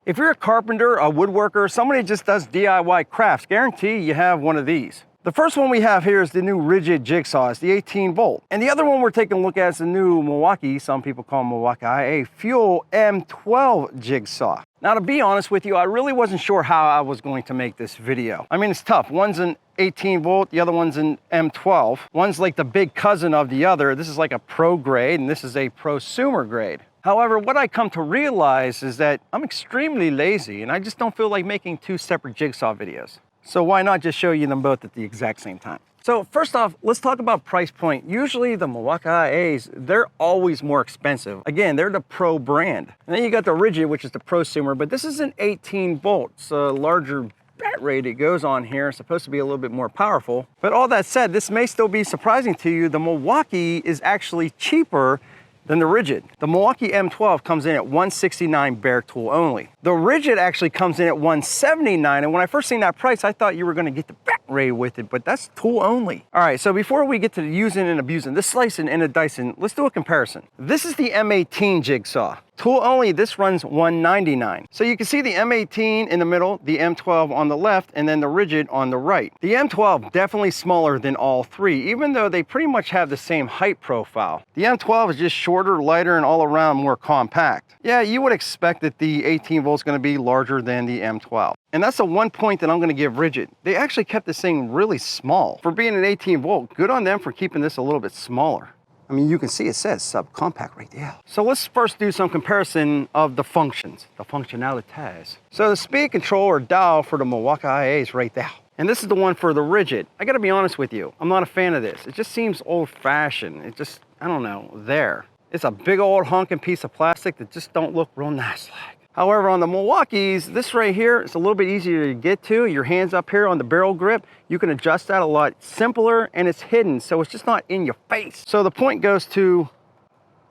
If you're a carpenter, a woodworker, somebody that just does DIY crafts, guarantee you have one of these. The first one we have here is the new Ridgid Jigsaw. It's the 18 volt. And the other one we're taking a look at is the new Milwaukee, some people call them Milwaukee Fuel M12 Jigsaw. Now, to be honest with you, I really wasn't sure how I was going to make this video. I mean, it's tough. One's an 18 volt, the other one's an M12. One's like the big cousin of the other. This is like a pro grade, and this is a prosumer grade. However, what I come to realize is that I'm extremely lazy, and I just don't feel like making two separate jigsaw videos. So why not just show you them both at the exact same time? So first off, let's talk about price point. Usually the Milwaukee they're always more expensive. Again, they're the pro brand. And then you got the Ridgid, which is the prosumer, but this is an 18 volt, so larger bat rate it goes on here. It's supposed to be a little bit more powerful. But all that said, this may still be surprising to you. The Milwaukee is actually cheaper than the Ridgid. The Milwaukee M12 comes in at $169 bare tool only. The Ridgid actually comes in at $179, and when I first seen that price, I thought you were gonna get the bat ray with it, but that's tool only. All right, so before we get to using and abusing, this slicing and the dicing, let's do a comparison. This is the M18 jigsaw. Tool only, this runs $199. So you can see the M18 in the middle, the M12 on the left, and then the Ridgid on the right. The M12 definitely smaller than all three, even though they pretty much have the same height profile. The M12 is just shorter, lighter, and all around more compact. Yeah, you would expect that the 18 volts going to be larger than the M12. And that's the one point that I'm going to give Ridgid. They actually kept this thing really small. For being an 18 volt, good on them for keeping this a little bit smaller. I mean, you can see it says subcompact right there. So let's first do some comparison of the functions, the functionalities. So the speed control or dial for the Milwaukee is right there. And this is the one for the Ridgid. I gotta be honest with you, I'm not a fan of this. It just seems old fashioned. It just, I don't know, there. It's a big old honking piece of plastic that just don't look real nice like. However, on the Milwaukees, this right here is a little bit easier to get to. Your hands up here on the barrel grip, you can adjust that a lot simpler, and it's hidden, so it's just not in your face. So the point goes to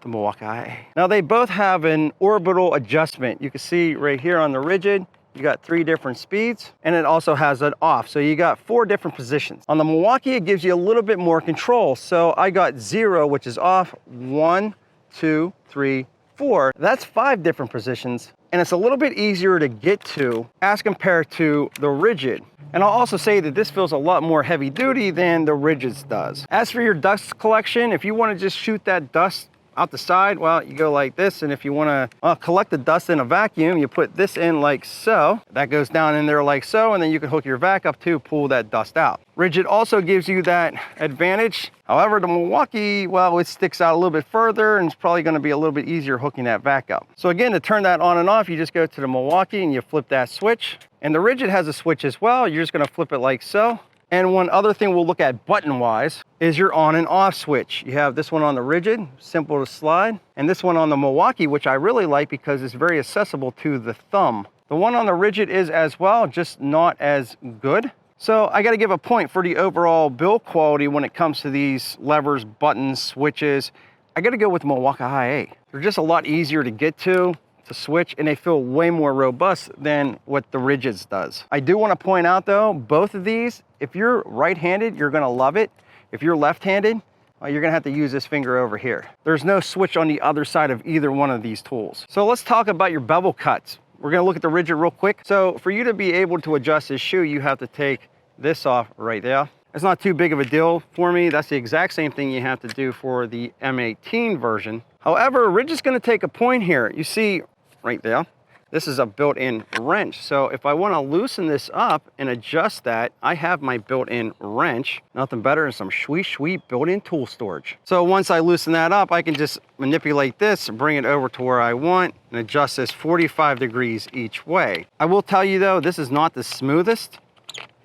the Milwaukee. Now they both have an orbital adjustment. You can see right here on the Ridgid, you got 3 different speeds, and it also has an off. So you got 4 different positions. On the Milwaukee, it gives you a little bit more control. So I got 0, which is off, 1, 2, 3, 4. That's 5 different positions. And it's a little bit easier to get to as compared to the Ridgid. And I'll also say that this feels a lot more heavy duty than the Ridgid does. As for your dust collection, if you want to just shoot that dust out the side, well, you go like this. And if you want to collect the dust in a vacuum, you put this in like so. That goes down in there like so, and then you can hook your vac up to pull that dust out. Ridgid also gives you that advantage. However, the Milwaukee, well, it sticks out a little bit further, and it's probably going to be a little bit easier hooking that vac up. So again, to turn that on and off, you just go to the Milwaukee and you flip that switch. And the Ridgid has a switch as well. You're just going to flip it like so. And one other thing we'll look at button-wise is your on and off switch. You have this one on the Ridgid, simple to slide, and this one on the Milwaukee, which I really like because it's very accessible to the thumb. The one on the Ridgid is as well, just not as good. So I got to give a point for the overall build quality when it comes to these levers, buttons, switches. I got to go with the Milwaukee. They're just a lot easier to get to switch, and they feel way more robust than what the Ridgid does. I do want to point out though, both of these, if you're right-handed, you're going to love it. If you're left-handed, well, you're going to have to use this finger over here. There's no switch on the other side of either one of these tools. So let's talk about your bevel cuts. We're going to look at the Ridgid real quick. So for you to be able to adjust this shoe, you have to take this off right there. It's not too big of a deal for me. That's the exact same thing you have to do for the M18 version. However, Ridgid's going to take a point here. You see right there, this is a built-in wrench. So if I want to loosen this up and adjust that, I have my built-in wrench. Nothing better than some sweet built-in tool storage. So once I loosen that up, I can just manipulate this and bring it over to where I want and adjust this 45 degrees each way. I will tell you though, this is not the smoothest.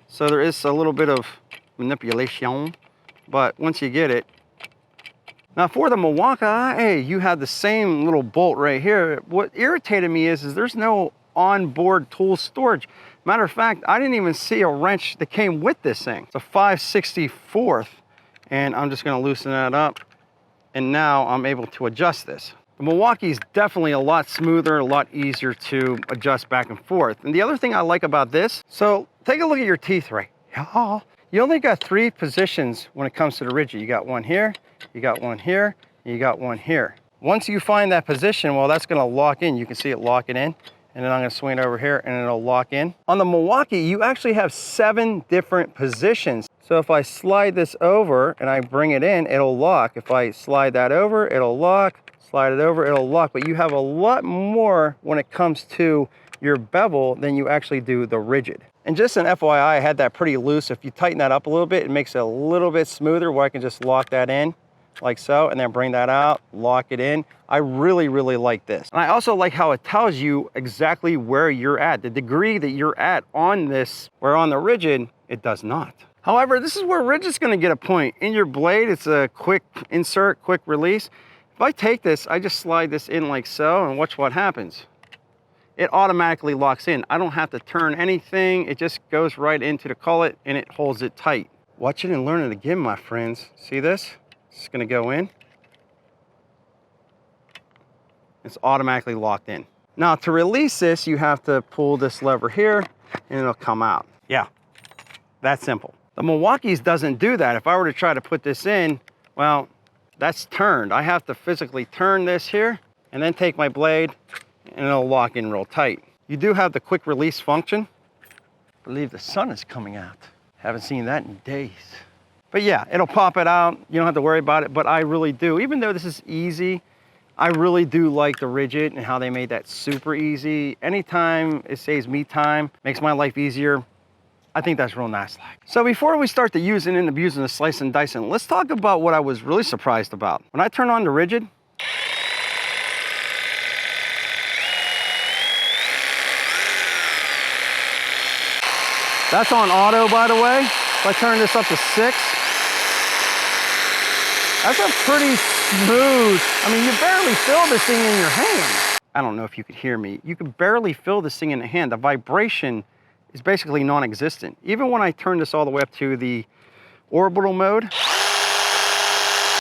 So there is a little bit of manipulation, but once you get it. Now for the Milwaukee, you have the same little bolt right here. What irritated me is there's no onboard tool storage. Matter of fact, I didn't even see a wrench that came with this thing. It's a 5/64, and I'm just gonna loosen that up. And now I'm able to adjust this. The Milwaukee is definitely a lot smoother, a lot easier to adjust back and forth. And the other thing I like about this, so take a look at your teeth right here. You only got 3 positions when it comes to the Ridgid. You got one here, you got one here, and you got one here. Once you find that position, well, that's gonna lock in. You can see it locking in, And then I'm gonna swing it over here and it'll lock in. On the Milwaukee, you actually have 7 different positions. So if I slide this over and I bring it in, it'll lock. If I slide that over, it'll lock. Slide it over, it'll lock. But you have a lot more when it comes to your bevel than you actually do the Ridgid. And just an FYI, I had that pretty loose. If you tighten that up a little bit, it makes it a little bit smoother where I can just lock that in like so, and then bring that out, lock it in. I really, really like this. And I also like how it tells you exactly where you're at, the degree that you're at on this, where on the Ridgid, it does not. However, this is where Ridgid's gonna get a point. In your blade, it's a quick insert, quick release. If I take this, I just slide this in like so, and watch what happens. It automatically locks in. I don't have to turn anything. It just goes right into the cullet and it holds it tight. Watch it and learn it again, my friends. See this? It's gonna go in. It's automatically locked in. Now to release this, you have to pull this lever here and it'll come out. Yeah, that's simple. The Milwaukee's doesn't do that. If I were to try to put this in, well, that's turned. I have to physically turn this here and then take my blade and it'll lock in real tight. You do have the quick release function. I believe the sun is coming out. Haven't seen that in days. But yeah, it'll pop it out. You don't have to worry about it, but I really do. Even though this is easy, I really do like the Ridgid and how they made that super easy. Anytime it saves me time, makes my life easier, I think that's real nice. So before we start to using and abusing the slice and dicing, let's talk about what I was really surprised about. When I turn on the Ridgid, that's on auto, by the way. If I turn this up to 6, that's a pretty smooth, I mean, you barely feel this thing in your hand. I don't know if you could hear me. You can barely feel this thing in the hand. The vibration is basically non-existent. Even when I turn this all the way up to the orbital mode,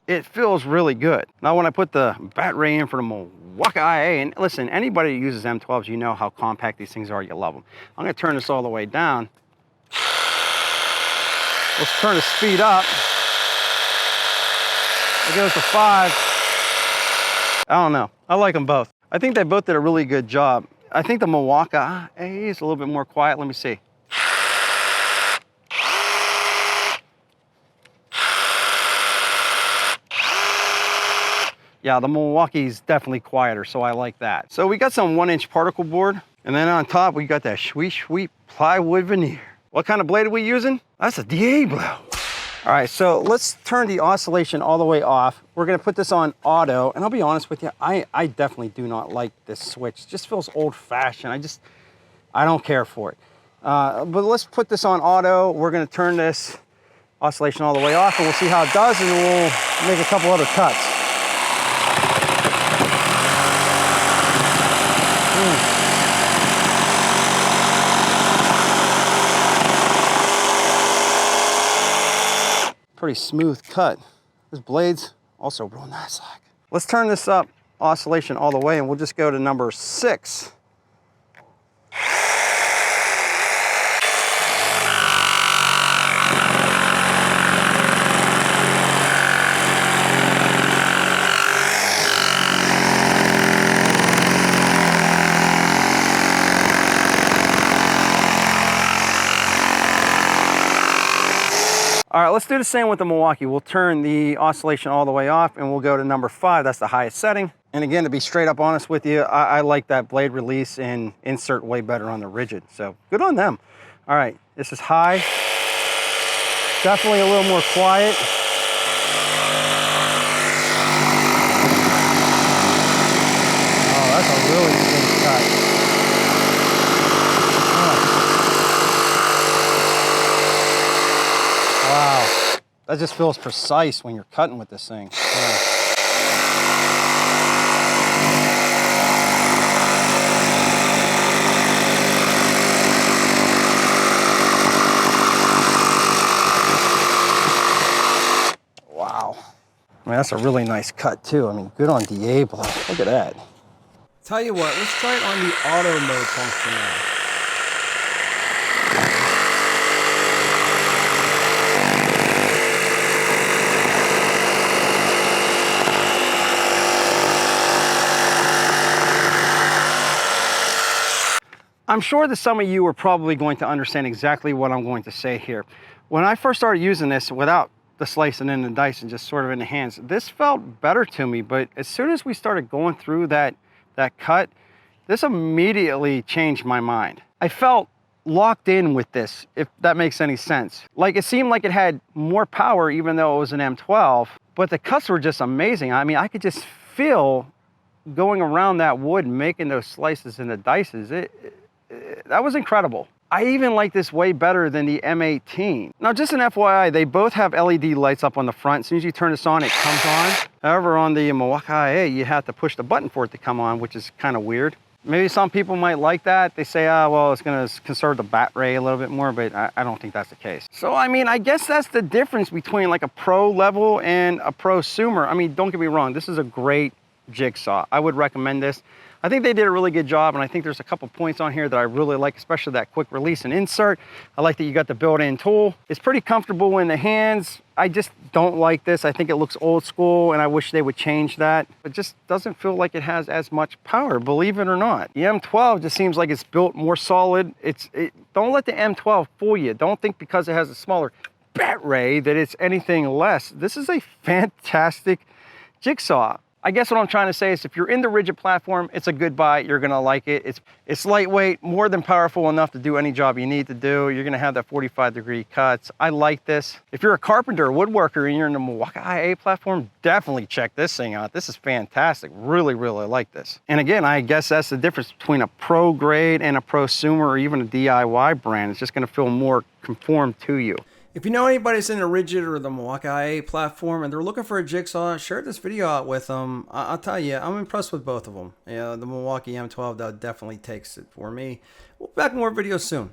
it feels really good. Now when I put the battery in for the Milwaukee IA, and listen, anybody who uses M12s, you know how compact these things are, you love them. I'm gonna turn this all the way down. Let's turn the speed up. It goes to 5. I don't know. I like them both. I think they both did a really good job. I think the Milwaukee is a little bit more quiet. Let me see. Yeah, the Milwaukee's definitely quieter, so I like that. So we got some 1-inch particle board, and then on top we got that sweet plywood veneer. What kind of blade are we using? That's a Diablo. All right, so let's turn the oscillation all the way off. We're gonna put this on auto, and I'll be honest with you, I definitely do not like this switch. It just feels old-fashioned. I don't care for it. But let's put this on auto. We're gonna turn this oscillation all the way off, and we'll see how it does, and we'll make a couple other cuts. Pretty smooth cut. This blade's also real nice. Let's turn this up, oscillation all the way, and we'll just go to number 6. All right, let's do the same with the Milwaukee. We'll turn the oscillation all the way off and we'll go to number 5. That's the highest setting. And again, to be straight up honest with you, I like that blade release and insert way better on the Ridgid. So good on them. All right, this is high. Definitely a little more quiet. Oh, that's a really good cut. Wow, that just feels precise when you're cutting with this thing. Yeah. Wow. I mean, that's a really nice cut too. I mean, good on Diablo. Look at that. Tell you what, let's try it on the auto mode function now. I'm sure that some of you are probably going to understand exactly what I'm going to say here. When I first started using this without the slicing and the dicing, just sort of in the hands, this felt better to me. But as soon as we started going through that cut, this immediately changed my mind. I felt locked in with this, if that makes any sense. Like, it seemed like it had more power even though it was an M12, but the cuts were just amazing. I mean, I could just feel going around that wood, making those slices and the dices. That was incredible. I even like this way better than the M18. Now, just an FYI, they both have LED lights up on the front. As soon as you turn this on, it comes on. However, on the Milwaukee IA, you have to push the button for it to come on, which is kind of weird. Maybe some people might like that. They say, well, it's gonna conserve the battery a little bit more, but I don't think that's the case. So, I mean, I guess that's the difference between like a pro level and a prosumer. I mean, don't get me wrong, this is a great jigsaw. I would recommend this. I think they did a really good job, and I think there's a couple points on here that I really like, especially that quick release and insert. I like that you got the built-in tool. It's pretty comfortable in the hands. I just don't like this. I think it looks old school, and I wish they would change that. It just doesn't feel like it has as much power, believe it or not. The M12 just seems like it's built more solid. Don't let the M12 fool you. Don't think because it has a smaller battery that it's anything less. This is a fantastic jigsaw. I guess what I'm trying to say is if you're in the Ridgid platform, it's a good buy. You're gonna like it. It's lightweight, more than powerful enough to do any job you need to do. You're gonna have that 45-degree cuts. I like this. If you're a carpenter or woodworker and you're in the Milwaukee IA platform, definitely check this thing out. This is fantastic. Really, really like this. And again, I guess that's the difference between a pro grade and a prosumer or even a DIY brand. It's just gonna feel more conformed to you. If you know anybody that's in the Ridgid or the Milwaukee IA platform and they're looking for a jigsaw, share this video out with them. I'll tell you, I'm impressed with both of them. You know, the Milwaukee M12 definitely takes it for me. We'll be back with more videos soon.